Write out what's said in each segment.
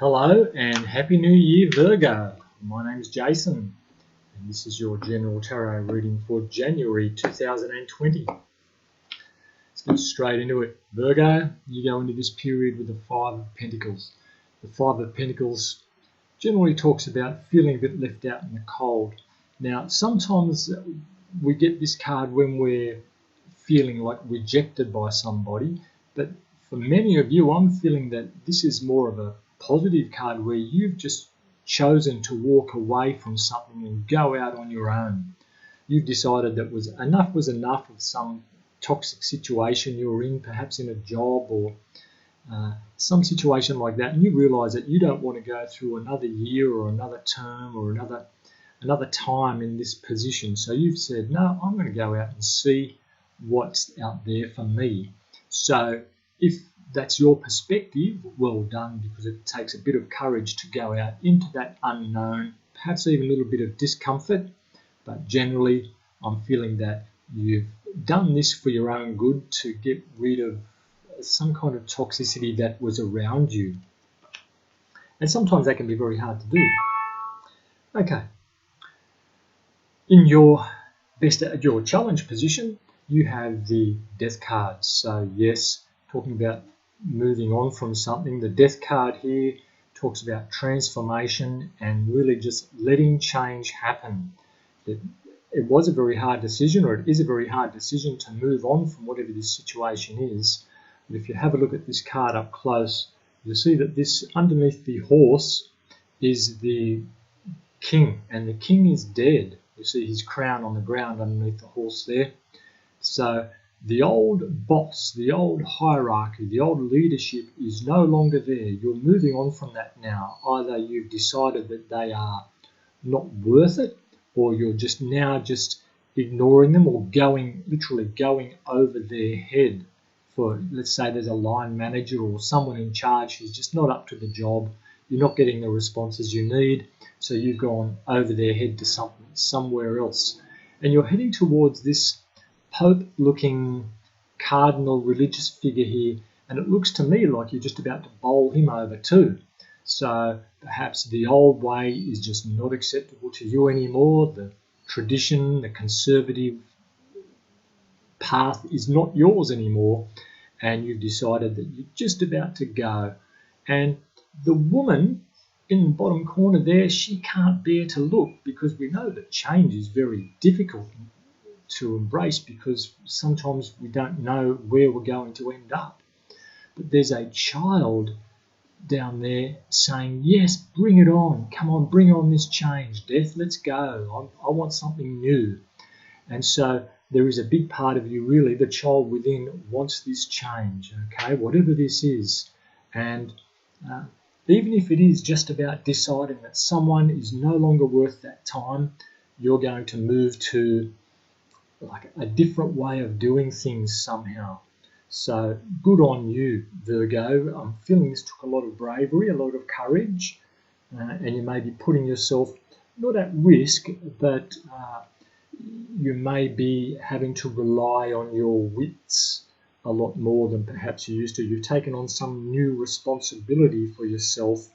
Hello and Happy New Year, Virgo. My name is Jason and this is your general tarot reading for January 2020. Let's get straight into it. Virgo, you go into this period with the Five of Pentacles. The Five of Pentacles generally talks about feeling a bit left out in the cold. Now, sometimes we get this card when we're feeling like rejected by somebody, but for many of you, I'm feeling that this is more of a positive card where you've just chosen to walk away from something and go out on your own. You've decided that was enough of some toxic situation you're in, perhaps in a job or some situation like that, and you realize that you don't want to go through another year or another term or another time in this position. So you've said, no, I'm going to go out and see what's out there for me. So if that's your perspective, well done, because it takes a bit of courage to go out into that unknown, perhaps even a little bit of discomfort, but generally I'm feeling that you've done this for your own good, to get rid of some kind of toxicity that was around you. And sometimes that can be very hard to do. Okay. In your challenge position, you have the Death card. So yes, talking about moving on from something. The Death card here talks about transformation and really just letting change happen. It was a very hard decision, or it is a very hard decision, to move on from whatever this situation is. But if you have a look at this card up close, you'll see that this, underneath the horse, is the king, and the king is dead. You see his crown on the ground underneath the horse there. So the old boss, the old hierarchy, the old leadership is no longer there. You're moving on from that now. Either you've decided that they are not worth it, or you're just ignoring them, or literally going over their head. For, let's say there's a line manager or someone in charge who's just not up to the job. You're not getting the responses you need, so you've gone over their head to somewhere else. And you're heading towards this Pope-looking cardinal religious figure here, and it looks to me like you're just about to bowl him over too. So perhaps the old way is just not acceptable to you anymore. The tradition, the conservative path is not yours anymore, and you've decided that you're just about to go. And the woman in the bottom corner there, she can't bear to look, because we know that change is very difficult to embrace, because sometimes we don't know where we're going to end up. But there's a child down there saying, yes, bring it on. Come on, bring on this change. Death, let's go. I want something new. And so there is a big part of you, really, the child within, wants this change, okay, whatever this is. And even if it is just about deciding that someone is no longer worth that time, you're going to move to like a different way of doing things somehow. So good on you, Virgo. I'm feeling this took a lot of bravery, a lot of courage, and you may be putting yourself not at risk, but you may be having to rely on your wits a lot more than perhaps you used to. You've taken on some new responsibility for yourself,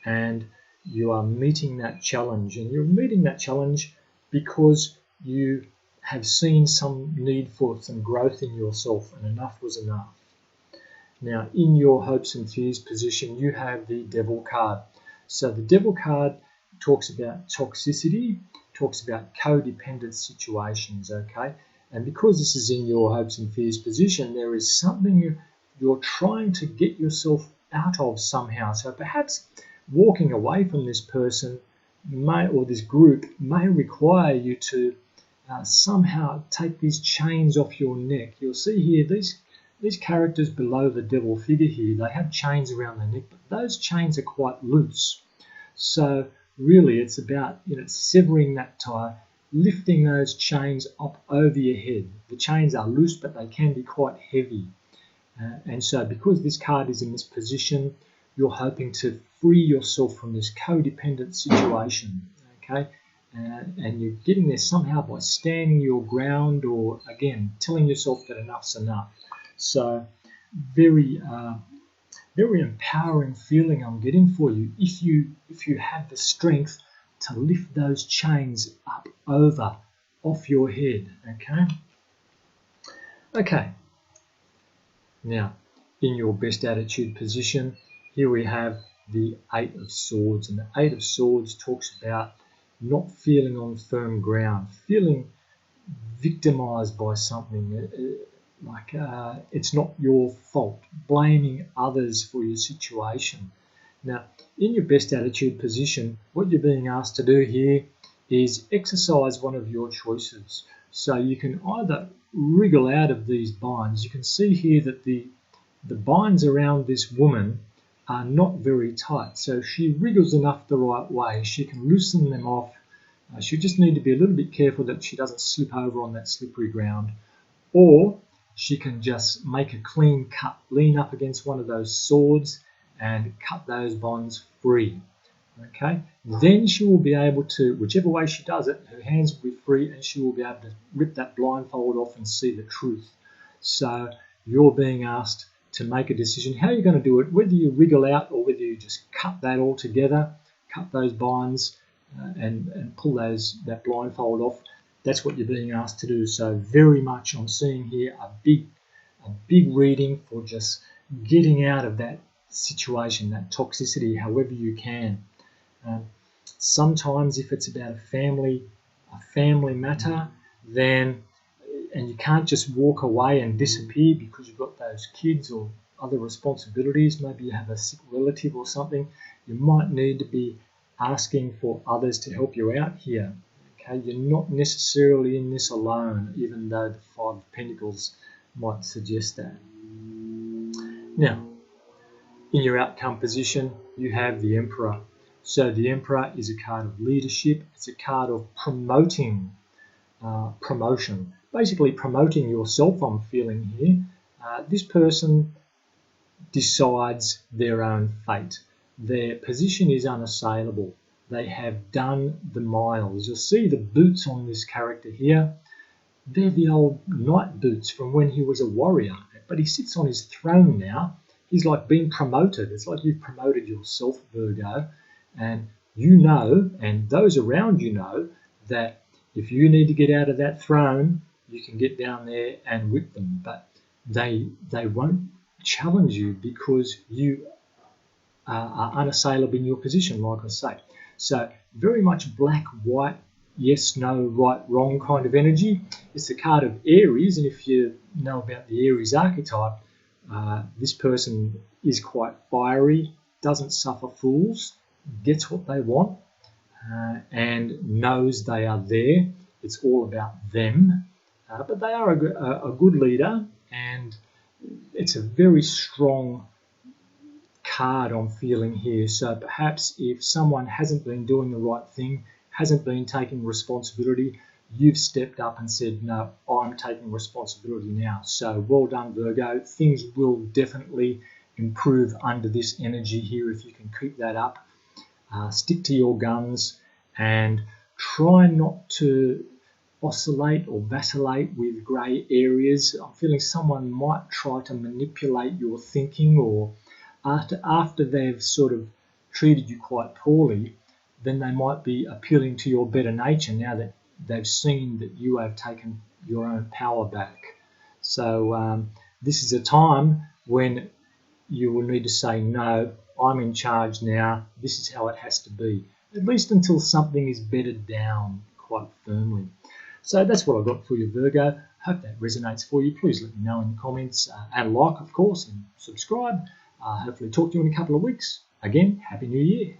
and you are meeting that challenge. And you're meeting that challenge because you have seen some need for some growth in yourself, and enough was enough. Now, in your hopes and fears position, you have the Devil card. So the Devil card talks about toxicity, talks about codependent situations, okay? And because this is in your hopes and fears position, there is something you're trying to get yourself out of somehow. So perhaps walking away from this person or this group may require you to somehow take these chains off your neck. You'll see here these characters below the devil figure here, they have chains around their neck, but those chains are quite loose. So really it's about severing that tie, lifting those chains up over your head. The chains are loose, but they can be quite heavy. And so because this card is in this position, you're hoping to free yourself from this codependent situation, okay? And you're getting there somehow by standing your ground, or again telling yourself that enough's enough. So very very empowering feeling I'm getting for you if you have the strength to lift those chains up over off your head. Okay, now in your best attitude position, here we have the Eight of Swords, and the Eight of Swords talks about not feeling on firm ground, feeling victimized by something, it's not your fault, blaming others for your situation. Now, in your best attitude position, what you're being asked to do here is exercise one of your choices. So you can either wriggle out of these binds. You can see here that the binds around this woman are not very tight. So if she wriggles enough the right way, she can loosen them off. She'll just need to be a little bit careful that she doesn't slip over on that slippery ground. Or she can just make a clean cut, lean up against one of those swords and cut those bonds free. Okay, then she will be able to, whichever way she does it, her hands will be free and she will be able to rip that blindfold off and see the truth. So you're being asked to make a decision how you're going to do it, whether you wriggle out or whether you just cut that all together, cut those binds and pull that blindfold off. That's what you're being asked to do. So very much I'm seeing here a big reading for just getting out of that situation, that toxicity, however you can. Sometimes if it's about a family matter, then and you can't just walk away and disappear because you've got those kids or other responsibilities, maybe you have a sick relative or something, you might need to be asking for others to help you out here. Okay, you're not necessarily in this alone, even though the Five of Pentacles might suggest that. Now, in your outcome position, you have the Emperor. So the Emperor is a card of leadership. It's a card of promotion. Basically promoting yourself, I'm feeling here. This person decides their own fate. Their position is unassailable. They have done the miles. You'll see the boots on this character here. They're the old knight boots from when he was a warrior. But he sits on his throne now. He's like being promoted. It's like you've promoted yourself, Virgo. And you know, and those around you know, that if you need to get out of that throne, you can get down there and whip them. But they won't challenge you because you are unassailable in your position, like I say. So very much black, white, yes, no, right, wrong kind of energy. It's the card of Aries, and if you know about the Aries archetype, this person is quite fiery, doesn't suffer fools, gets what they want, and knows they are there. It's all about them. But they are a good leader, and it's a very strong card I'm feeling here. So perhaps if someone hasn't been doing the right thing, hasn't been taking responsibility, you've stepped up and said, no, I'm taking responsibility now. So well done, Virgo. Things will definitely improve under this energy here if you can keep that up. Stick to your guns and try not to oscillate or vacillate with grey areas. I'm feeling someone might try to manipulate your thinking, or after they've sort of treated you quite poorly, then they might be appealing to your better nature now that they've seen that you have taken your own power back. So this is a time when you will need to say, no, I'm in charge now, this is how it has to be, at least until something is bedded down quite firmly. So that's what I've got for you, Virgo. Hope that resonates for you. Please let me know in the comments, and like, of course, and subscribe. Hopefully talk to you in a couple of weeks. Again, Happy New Year.